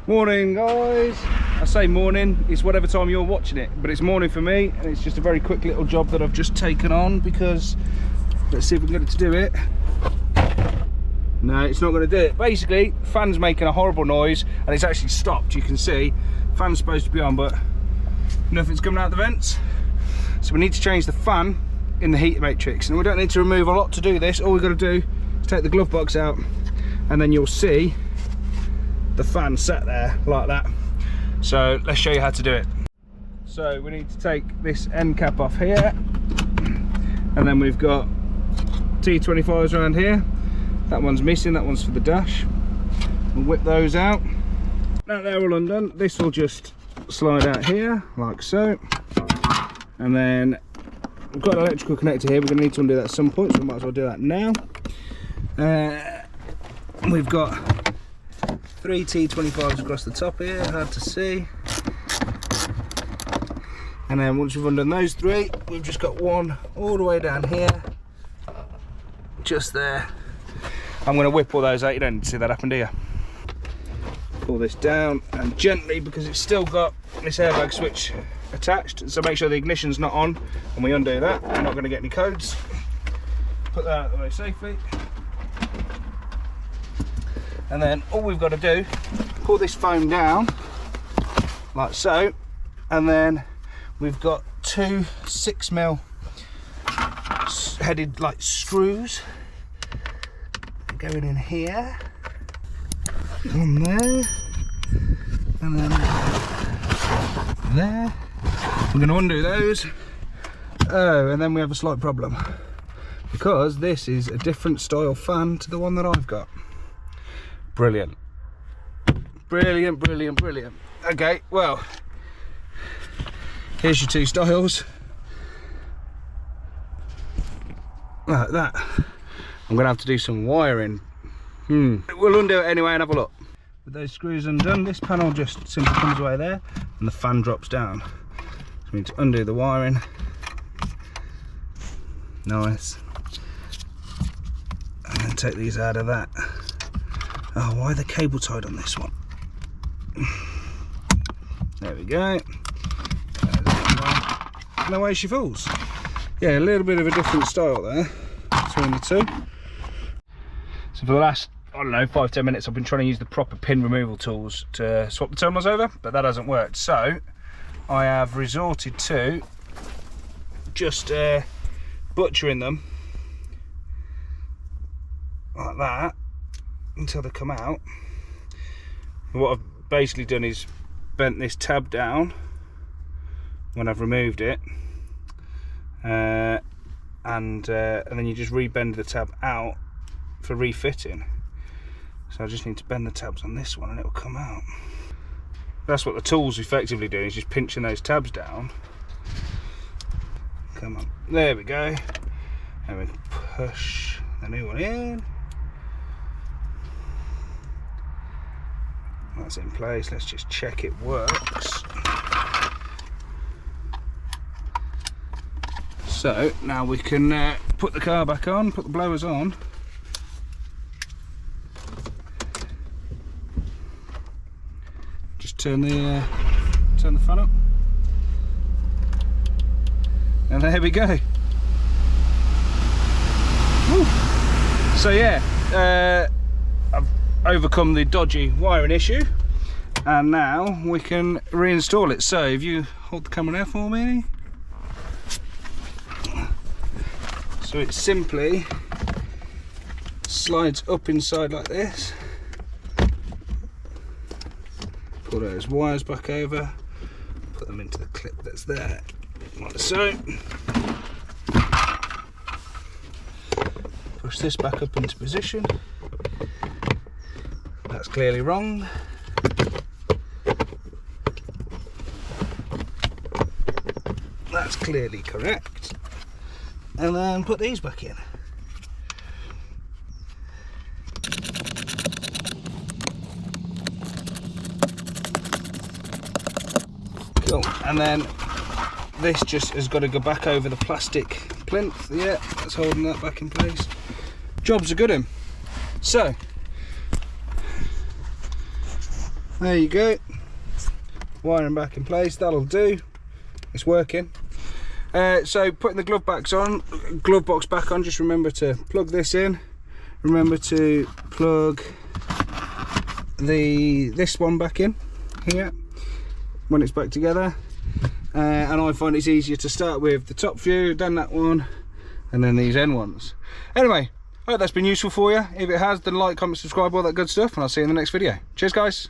Morning guys. I say morning, it's whatever time you're watching it, but it's morning for me, and it's just a very quick little job that I've just taken on because let's see if we can get it to do it. No, it's not going to do it. Basically, fan's making a horrible noise and it's actually stopped. You can see fan's supposed to be on, but nothing's coming out the vents. So we need to change the fan in the heater matrix, and we don't need to remove a lot to do this. All we've got to do is take the glove box out, and then you'll see the fan set there like that. So let's show you how to do it. So we need to take this end cap off here, and then we've got T25s around here. That one's missing, that one's for the dash. We'll whip those out. Now they're all undone, this will just slide out here like so, and then we've got an electrical connector here. We're going to need to undo that at some point, so we might as well do that now. We've got 3 T25s across the top here, hard to see. And then once we've undone those 3, we've just got one all the way down here, just there. I'm going to whip all those out. You don't need to see that happen, do you? Pull this down and gently, because it's still got this airbag switch attached, so make sure the ignition's not on and we undo that. We're not going to get any codes. Put that out of the way safely. And then all we've got to do, pull this foam down like so, and then we've got 2 6mm headed like screws going in here, on there, and then there. We're going to undo those. Oh, and then we have a slight problem, because this is a different style fan to the one that I've got. Brilliant. Brilliant, brilliant, brilliant. Okay, well, here's your 2 styles. Like that. I'm going to have to do some wiring. We'll undo it anyway and have a look. With those screws undone, this panel just simply comes away there and the fan drops down. So we need to undo the wiring. Nice. And then take these out of that. Oh, why are the cable tied on this one? There we go. No way she falls. Yeah, a little bit of a different style there between the 2. So for the last, I don't know, 5-10 minutes I've been trying to use the proper pin removal tools to swap the terminals over, but that hasn't worked. So I have resorted to just butchering them like that until they come out. And what I've basically done is bent this tab down when I've removed it, and then you just rebend the tab out for refitting. So I just need to bend the tabs on this one and it will come out. That's what the tool's effectively doing, is just pinching those tabs down. Come on, there we go. And we push the new one in. That's in place. Let's just check it works. So now we can put the car back on, put the blowers on. Just turn the fan up, and there we go. Woo. So yeah, I've overcome the dodgy wiring issue, and now we can reinstall it. So if you hold the camera there for me. So it simply slides up inside like this. Pull those wires back over, put them into the clip that's there, like so. Push this back up into position. That's clearly wrong. That's clearly correct. And then put these back in. Cool. And then this just has got to go back over the plastic plinth. Yeah, that's holding that back in place. Job's a good one. So There you go. Wiring back in place, that'll do. It's working. So putting the glove box back on, just remember to plug this in. Remember to plug this one back in here when it's back together. And I find it's easier to start with the top view, then that one, and then these end ones. Anyway, I hope that's been useful for you. If it has, then like, comment, subscribe, all that good stuff, and I'll see you in the next video. Cheers, guys.